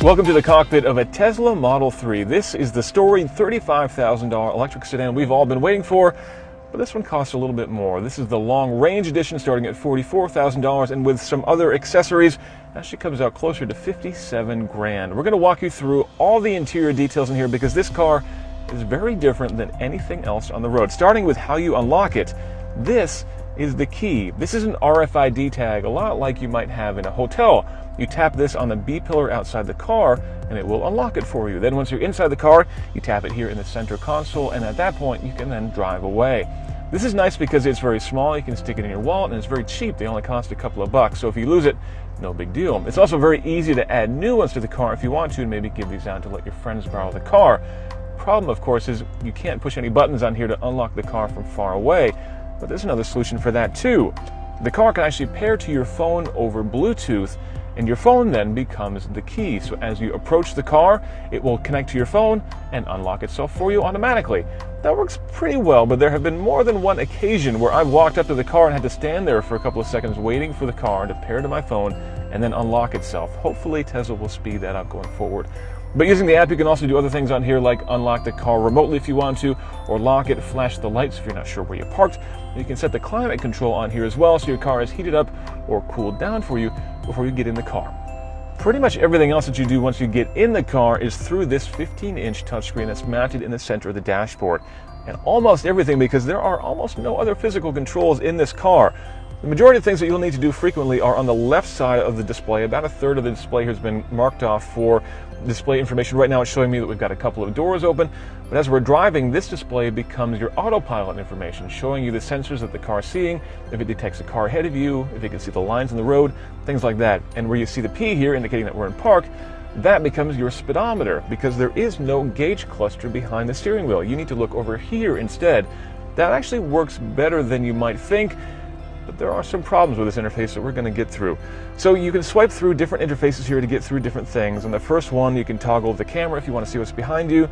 Welcome to the cockpit of a Tesla Model 3. This is the storied $35,000 electric sedan we've all been waiting for, but this one costs a little bit more. This is the long range edition starting at $44,000, and with some other accessories, actually comes out closer to 57 grand. We're going to walk you through all the interior details in here because this car is very different than anything else on the road. Starting with how you unlock it. This is the key. This is an RFID tag, a lot like you might have in a hotel. You tap this on the B pillar outside the car and it will unlock it for you. Then once you're inside the car, you tap it here in the center console, and at that point you can then drive away. This is nice because it's very small. You can stick it in your wallet and it's very cheap. They only cost a couple of bucks, so if you lose it, no big deal. It's also very easy to add new ones to the car if you want to, and maybe give these out to let your friends borrow the car. Problem, of course, is you can't push any buttons on here to unlock the car from far away, but there's another solution for that too. The car can actually pair to your phone over Bluetooth, and your phone then becomes the key. So as you approach the car, it will connect to your phone and unlock itself for you automatically. That works pretty well, but there have been more than one occasion where I've walked up to the car and had to stand there for a couple of seconds waiting for the car to pair to my phone and then unlock itself. Hopefully Tesla will speed that up going forward. But using the app, you can also do other things on here, like unlock the car remotely if you want to, or lock it, flash the lights if you're not sure where you parked. You can set the climate control on here as well, so your car is heated up or cooled down for you before you get in the car. Pretty much everything else that you do once you get in the car is through this 15-inch touchscreen that's mounted in the center of the dashboard. And almost everything, because there are almost no other physical controls in this car. The majority of things that you'll need to do frequently are on the left side of the display. About a third of the display has been marked off for display information. Right now it's showing me that we've got a couple of doors open, but as we're driving, this display becomes your autopilot information, showing you the sensors that the car is seeing, if it detects a car ahead of you, if it can see the lines in the road, things like that. And where you see the P here indicating that we're in park, that becomes your speedometer, because there is no gauge cluster behind the steering wheel. You need to look over here instead. That actually works better than you might think, but there are some problems with this interface that we're going to get through. So you can swipe through different interfaces here to get through different things. And the first one, you can toggle the camera if you want to see what's behind you.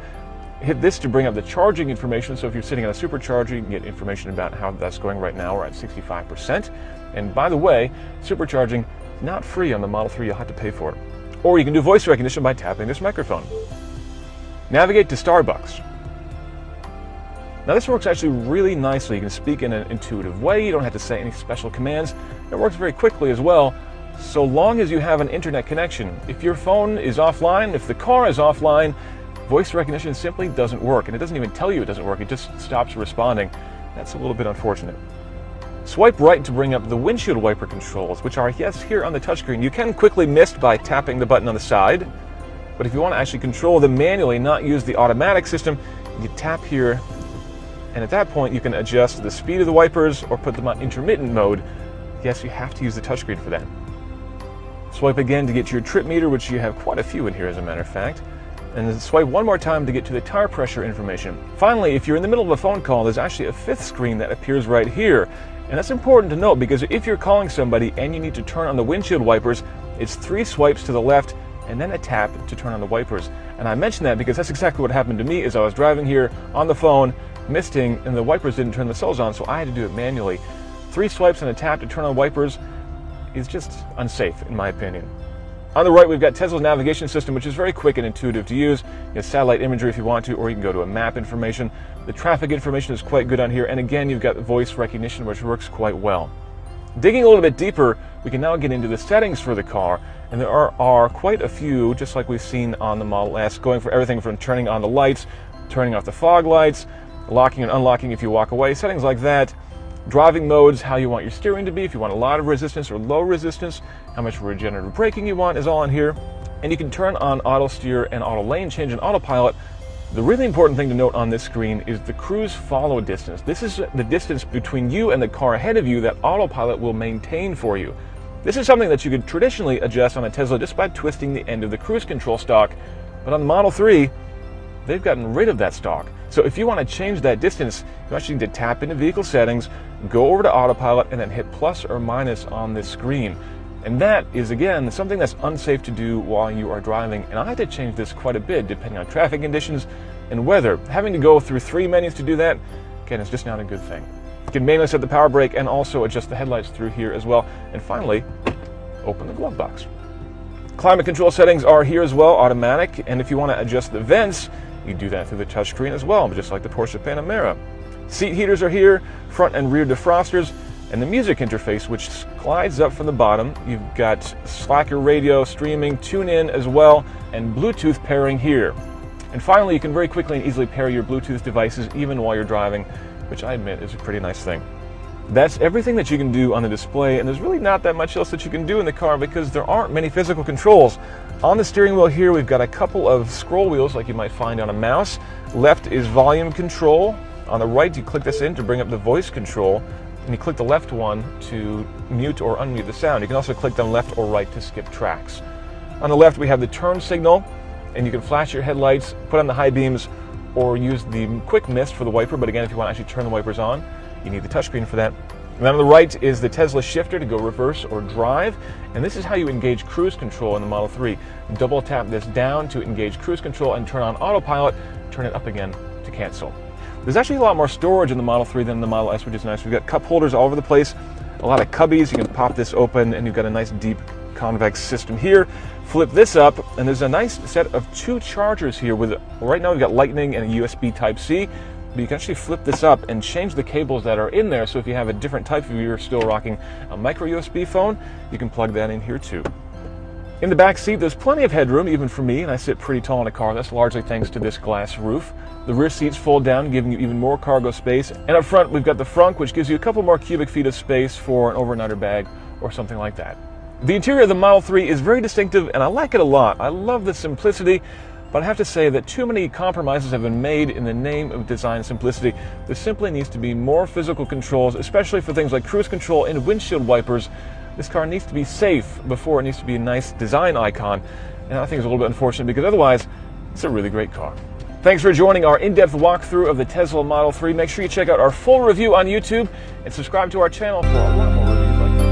Hit this to bring up the charging information. So if you're sitting on a supercharger, you can get information about how that's going right now. We're at 65%. And by the way, supercharging is not free on the Model 3. You'll have to pay for it. Or you can do voice recognition by tapping this microphone. Navigate to Starbucks. Now this works actually really nicely. You can speak in an intuitive way. You don't have to say any special commands. It works very quickly as well, so long as you have an internet connection. If your phone is offline, if the car is offline, voice recognition simply doesn't work, and it doesn't even tell you it doesn't work. It just stops responding. That's a little bit unfortunate. Swipe right to bring up the windshield wiper controls, which are, yes, here on the touchscreen. You can quickly miss by tapping the button on the side, but if you want to actually control them manually, not use the automatic system, you tap here, and at that point you can adjust the speed of the wipers or put them on intermittent mode. Yes, you have to use the touchscreen for that. Swipe again to get to your trip meter, which you have quite a few in here as a matter of fact. And then swipe one more time to get to the tire pressure information. Finally, if you're in the middle of a phone call, there's actually a fifth screen that appears right here. And that's important to note, because if you're calling somebody and you need to turn on the windshield wipers, it's 3 swipes to the left and then a tap to turn on the wipers. And I mention that because that's exactly what happened to me as I was driving here on the phone, misting, and the wipers didn't turn themselves on, so I had to do it manually. 3 swipes and a tap to turn on wipers is just unsafe, in my opinion. On the right, we've got Tesla's navigation system, which is very quick and intuitive to use. You have satellite imagery if you want to, or you can go to a map information. The traffic information is quite good on here, and again, you've got voice recognition, which works quite well. Digging a little bit deeper, we can now get into the settings for the car, and there are quite a few, just like we've seen on the Model S, going for everything from turning on the lights, turning off the fog lights, locking and unlocking if you walk away, settings like that. Driving modes, how you want your steering to be, if you want a lot of resistance or low resistance, how much regenerative braking you want is all in here. And you can turn on auto steer and auto lane change and autopilot. The really important thing to note on this screen is the cruise follow distance. This is the distance between you and the car ahead of you that autopilot will maintain for you. This is something that you could traditionally adjust on a Tesla just by twisting the end of the cruise control stalk, but on the Model 3, they've gotten rid of that stalk. So if you want to change that distance, you actually need to tap into vehicle settings, go over to autopilot, and then hit plus or minus on this screen. And that is, again, something that's unsafe to do while you are driving. And I had to change this quite a bit depending on traffic conditions and weather. Having to go through 3 menus to do that, again, is just not a good thing. You can manually set the power brake and also adjust the headlights through here as well. And finally, open the glove box. Climate control settings are here as well, automatic, and if you want to adjust the vents, you do that through the touchscreen as well, just like the Porsche Panamera. Seat heaters are here, front and rear defrosters, and the music interface, which slides up from the bottom. You've got Slacker radio, streaming, tune-in as well, and Bluetooth pairing here. And finally, you can very quickly and easily pair your Bluetooth devices even while you're driving, which I admit is a pretty nice thing. That's everything that you can do on the display, and there's really not that much else that you can do in the car because there aren't many physical controls. On the steering wheel here, we've got a couple of scroll wheels like you might find on a mouse. Left is volume control. On the right, you click this in to bring up the voice control, and you click the left one to mute or unmute the sound. You can also click them left or right to skip tracks. On the left, we have the turn signal, and you can flash your headlights, put on the high beams, or use the quick mist for the wiper. But again, if you want to actually turn the wipers on, you need the touchscreen for that. And then on the right is the Tesla shifter to go reverse or drive. And this is how you engage cruise control in the Model 3. Double tap this down to engage cruise control and turn on autopilot. Turn it up again to cancel. There's actually a lot more storage in the Model 3 than in the Model S, which is nice. We've got cup holders all over the place, a lot of cubbies. You can pop this open and you've got a nice deep convex system here. Flip this up and there's a nice set of 2 chargers here with, right now we've got Lightning and a USB Type-C. But you can actually flip this up and change the cables that are in there. So if you have a different type, if you're still rocking a micro USB phone, you can plug that in here too. In the back seat, there's plenty of headroom, even for me, and I sit pretty tall in a car. That's largely thanks to this glass roof. The rear seats fold down, giving you even more cargo space. And up front, we've got the frunk, which gives you a couple more cubic feet of space for an over and under bag or something like that. The interior of the Model 3 is very distinctive, and I like it a lot. I love the simplicity. But I have to say that too many compromises have been made in the name of design simplicity. There simply needs to be more physical controls, especially for things like cruise control and windshield wipers. This car needs to be safe before it needs to be a nice design icon. And I think it's a little bit unfortunate because otherwise, it's a really great car. Thanks for joining our in-depth walkthrough of the Tesla Model 3. Make sure you check out our full review on YouTube and subscribe to our channel for a lot more reviews like this.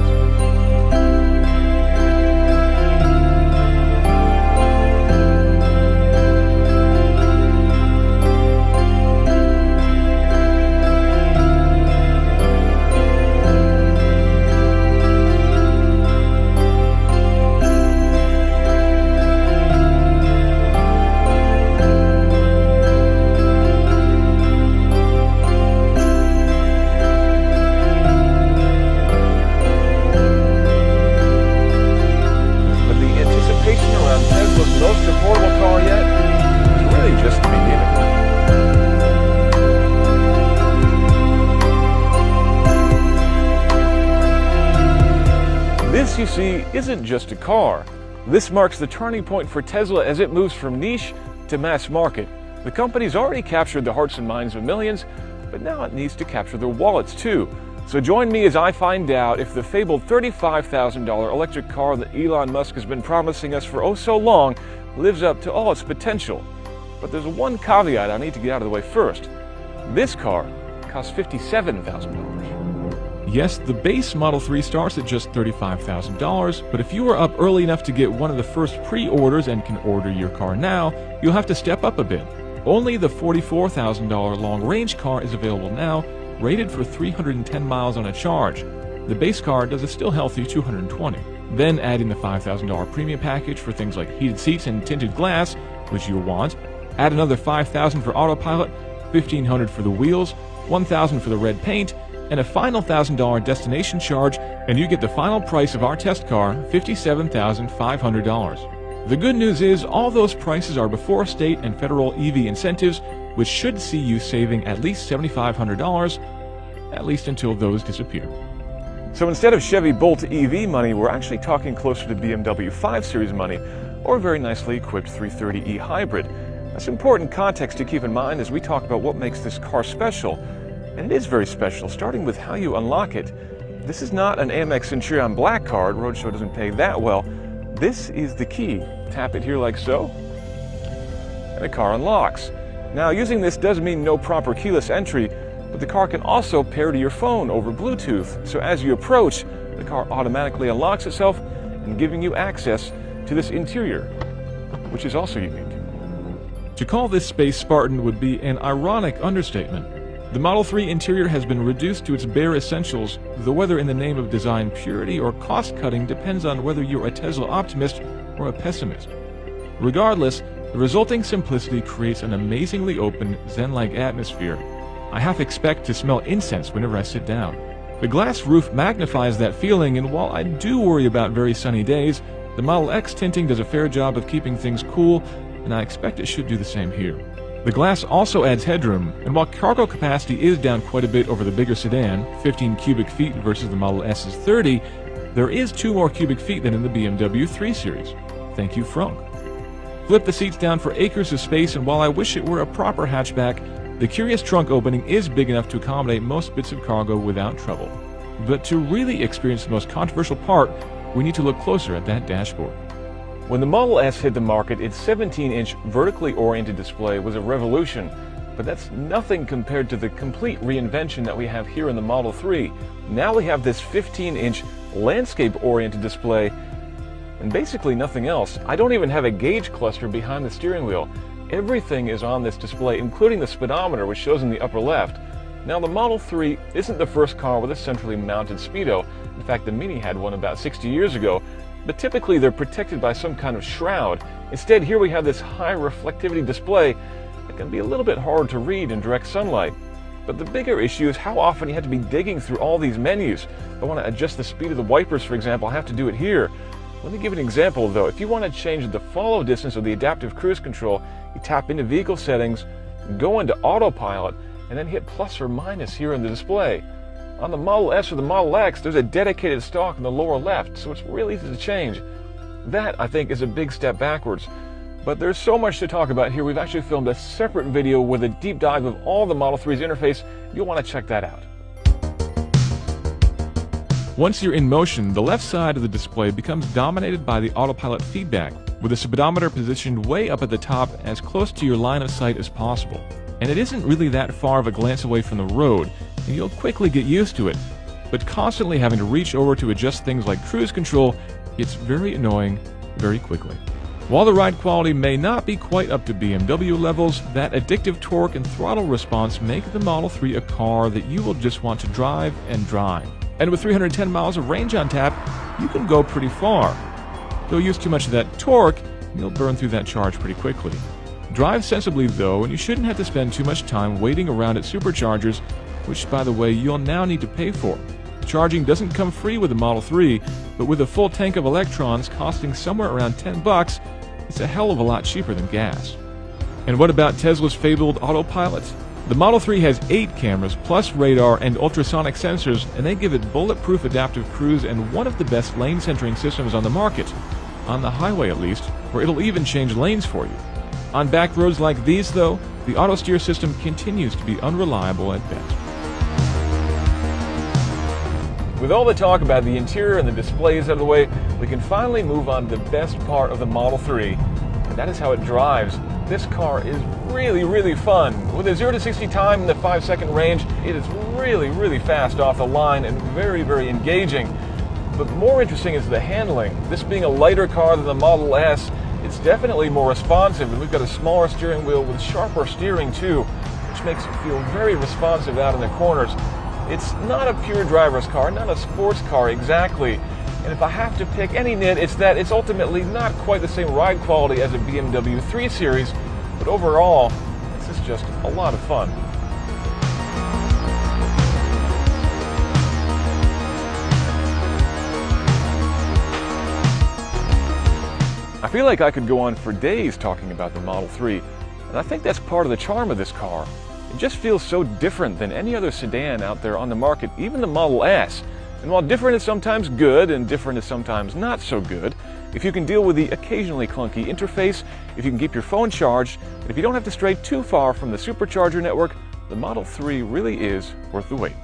Most affordable car yet is really just the beginning. This, you see, isn't just a car. This marks the turning point for Tesla as it moves from niche to mass market. The company's already captured the hearts and minds of millions, but now it needs to capture their wallets too. So join me as I find out if the fabled $35,000 electric car that Elon Musk has been promising us for oh so long lives up to all its potential. But there's one caveat I need to get out of the way first. This car costs $57,000. Yes, the base Model 3 starts at just $35,000, but if you are up early enough to get one of the first pre-orders and can order your car now, you'll have to step up a bit. Only the $44,000 long-range car is available now, rated for 310 miles on a charge. The base car does a still healthy 220. Then add in the $5,000 premium package for things like heated seats and tinted glass, which you'll want. Add another $5,000 for autopilot, $1,500 for the wheels, $1,000 for the red paint, and a final $1,000 destination charge, and you get the final price of our test car, $57,500. The good news is all those prices are before state and federal EV incentives, which should see you saving at least $7,500, at least until those disappear. So instead of Chevy Bolt EV money, we're actually talking closer to BMW 5 Series money, or a very nicely equipped 330e hybrid. That's important context to keep in mind as we talk about what makes this car special. And it is very special, starting with how you unlock it. This is not an Amex Centurion Black card. Roadshow doesn't pay that well. This is the key. Tap it here like so, and the car unlocks. Now, using this does mean no proper keyless entry, but the car can also pair to your phone over Bluetooth. So as you approach, the car automatically unlocks itself and giving you access to this interior, which is also unique. To call this space Spartan would be an ironic understatement. The Model 3 interior has been reduced to its bare essentials, though whether in the name of design purity or cost-cutting depends on whether you're a Tesla optimist or a pessimist. Regardless, the resulting simplicity creates an amazingly open, zen-like atmosphere. I half expect to smell incense whenever I sit down. The glass roof magnifies that feeling, and while I do worry about very sunny days, the Model X tinting does a fair job of keeping things cool, and I expect it should do the same here. The glass also adds headroom, and while cargo capacity is down quite a bit over the bigger sedan, 15 cubic feet versus the Model S's 30, there is 2 more cubic feet than in the BMW 3 Series. Thank you, Franck. Flip the seats down for acres of space, and while I wish it were a proper hatchback, the curious trunk opening is big enough to accommodate most bits of cargo without trouble. But to really experience the most controversial part, we need to look closer at that dashboard. When the Model S hit the market, its 17-inch vertically oriented display was a revolution, but that's nothing compared to the complete reinvention that we have here in the Model 3. Now we have this 15-inch landscape-oriented display and basically nothing else. I don't even have a gauge cluster behind the steering wheel. Everything is on this display, including the speedometer, which shows in the upper left. Now, the Model 3 isn't the first car with a centrally mounted speedo. In fact, the Mini had one about 60 years ago, but typically they're protected by some kind of shroud. Instead, here we have this high reflectivity display that can be a little bit hard to read in direct sunlight. But the bigger issue is how often you have to be digging through all these menus. If I want to adjust the speed of the wipers, for example, I have to do it here. Let me give an example, though. If you want to change the follow distance of the adaptive cruise control, you tap into vehicle settings, go into autopilot, and then hit plus or minus here in the display. On the Model S or the Model X, there's a dedicated stalk in the lower left, so it's really easy to change. That, I think, is a big step backwards. But there's so much to talk about here. We've actually filmed a separate video with a deep dive of all the Model 3's interface. You'll want to check that out. Once you're in motion, the left side of the display becomes dominated by the autopilot feedback, with the speedometer positioned way up at the top as close to your line of sight as possible. And it isn't really that far of a glance away from the road, and you'll quickly get used to it. But constantly having to reach over to adjust things like cruise control gets very annoying very quickly. While the ride quality may not be quite up to BMW levels, that addictive torque and throttle response make the Model 3 a car that you will just want to drive and drive. And with 310 miles of range on tap, you can go pretty far. Don't use too much of that torque, and you'll burn through that charge pretty quickly. Drive sensibly though, and you shouldn't have to spend too much time waiting around at superchargers, which, by the way, you'll now need to pay for. Charging doesn't come free with the Model 3, but with a full tank of electrons costing somewhere around $10, it's a hell of a lot cheaper than gas. And what about Tesla's fabled autopilot? The Model 3 has 8 cameras, plus radar and ultrasonic sensors, and they give it bulletproof adaptive cruise and one of the best lane centering systems on the market. On the highway at least, where it'll even change lanes for you. On back roads like these though, the auto steer system continues to be unreliable at best. With all the talk about the interior and the displays out of the way, we can finally move on to the best part of the Model 3, and that is how it drives. This car is really fun. With a 0 to 60 time in the 5-second range, it is really fast off the line and very engaging. But more interesting is the handling. This being a lighter car than the Model S, it's definitely more responsive, and we've got a smaller steering wheel with sharper steering too, which makes it feel very responsive out in the corners. It's not a pure driver's car, not a sports car exactly. And if I have to pick any nit, it's that it's ultimately not quite the same ride quality as a BMW 3 Series, but overall, this is just a lot of fun. I feel like I could go on for days talking about the Model 3, and I think that's part of the charm of this car. It just feels so different than any other sedan out there on the market, even the Model S. And while different is sometimes good and different is sometimes not so good, if you can deal with the occasionally clunky interface, if you can keep your phone charged, and if you don't have to stray too far from the supercharger network, the Model 3 really is worth the wait.